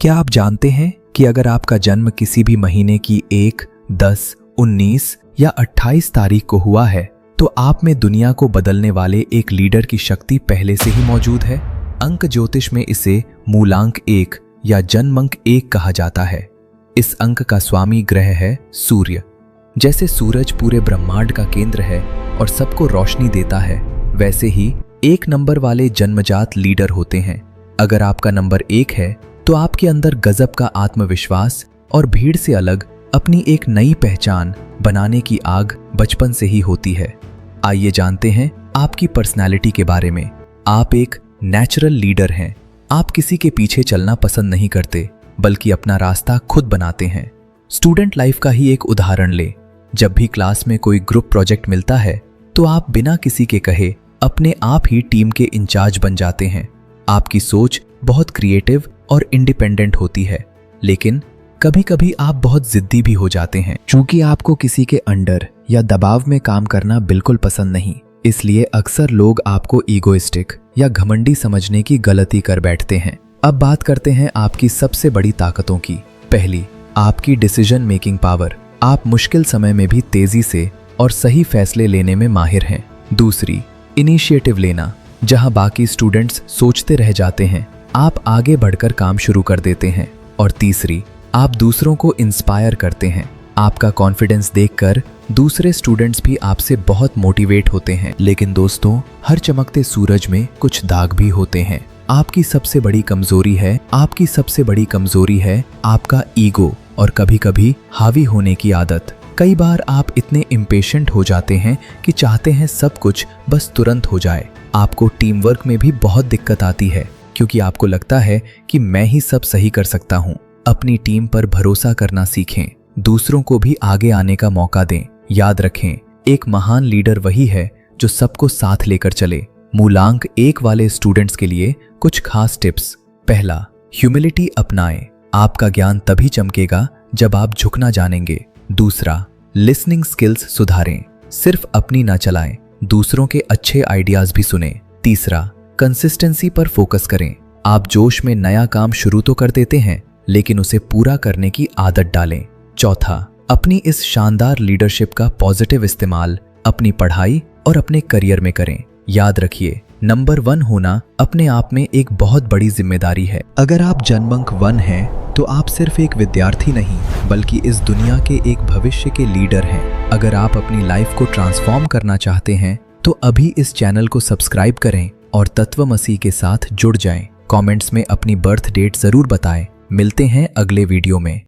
क्या आप जानते हैं कि अगर आपका जन्म किसी भी महीने की 1, 10, 19 या 28 तारीख को हुआ है तो आप में दुनिया को बदलने वाले एक लीडर की शक्ति पहले से ही मौजूद है। अंक ज्योतिष में इसे मूलांक 1 या जन्मांक 1 कहा जाता है। इस अंक का स्वामी ग्रह है सूर्य। जैसे सूरज पूरे ब्रह्मांड का केंद्र है और सबको रोशनी देता है, वैसे ही 1 नंबर वाले जन्मजात लीडर होते हैं। अगर आपका नंबर 1 है तो आपके अंदर गजब का आत्मविश्वास और भीड़ से अलग अपनी एक नई पहचान बनाने की आग बचपन से ही होती है। आइए जानते हैं आपकी पर्सनालिटी के बारे में। आप एक नेचुरल लीडर हैं। आप किसी के पीछे चलना पसंद नहीं करते, बल्कि अपना रास्ता खुद बनाते हैं। स्टूडेंट लाइफ का ही एक उदाहरण ले। जब भी क्लास में कोई ग्रुप प्रोजेक्ट मिलता है तो आप बिना किसी के कहे अपने आप ही टीम के इंचार्ज बन जाते हैं। आपकी सोच बहुत क्रिएटिव और इंडिपेंडेंट होती है, लेकिन कभी कभी आप बहुत जिद्दी भी हो जाते हैं। चूंकि आपको किसी के अंडर या दबाव में काम करना बिल्कुल पसंद नहीं, इसलिए अक्सर लोग आपको ईगोइस्टिक या घमंडी समझने की गलती कर बैठते हैं। अब बात करते हैं आपकी सबसे बड़ी ताकतों की। पहली, आपकी डिसीजन मेकिंग पावर। आप मुश्किल समय में भी तेजी से और सही फैसले लेने में माहिर हैं। दूसरी, इनिशिएटिव लेना। जहां बाकी स्टूडेंट्स सोचते रह जाते हैं, आप आगे बढ़कर काम शुरू कर देते हैं। और तीसरी, आप दूसरों को इंस्पायर करते हैं। आपका कॉन्फिडेंस देखकर दूसरे स्टूडेंट्स भी आपसे बहुत मोटिवेट होते हैं। लेकिन दोस्तों, हर चमकते सूरज में कुछ दाग भी होते हैं। आपकी सबसे बड़ी कमजोरी है आपका ईगो और कभी कभी हावी होने की आदत। कई बार आप इतने इम्पेशेंट हो जाते हैं कि चाहते हैं सब कुछ बस तुरंत हो जाए। आपको टीम वर्क में भी बहुत दिक्कत आती है, क्योंकि आपको लगता है कि मैं ही सब सही कर सकता हूँ। अपनी टीम पर भरोसा करना सीखें। दूसरों को भी आगे आने का मौका दें। याद रखें, एक महान लीडर वही है जो सबको साथ लेकर चले। मूलांक 1 वाले स्टूडेंट्स के लिए कुछ खास टिप्स। पहला, ह्यूमिलिटी अपनाएं। आपका ज्ञान तभी चमकेगा जब आप झुकना जानेंगे। दूसरा, लिसनिंग स्किल्स सुधारें। सिर्फ अपनी ना चलाएं, दूसरों के अच्छे आइडियाज भी सुनें। तीसरा, कंसिस्टेंसी पर फोकस करें। आप जोश में नया काम शुरू तो कर देते हैं, लेकिन उसे पूरा करने की आदत डालें। चौथा, अपनी इस शानदार लीडरशिप का पॉजिटिव इस्तेमाल अपनी पढ़ाई और अपने करियर में करें। याद रखिए, नंबर 1 होना अपने आप में एक बहुत बड़ी जिम्मेदारी है। अगर आप जन्मांक 1 हैं तो आप सिर्फ एक विद्यार्थी नहीं, बल्कि इस दुनिया के एक भविष्य के लीडर हैं। अगर आप अपनी लाइफ को ट्रांसफॉर्म करना चाहते हैं तो अभी इस चैनल को सब्सक्राइब करें और तत्वमसी के साथ जुड़ जाएं। कमेंट्स में अपनी बर्थ डेट जरूर बताएं। मिलते हैं अगले वीडियो में।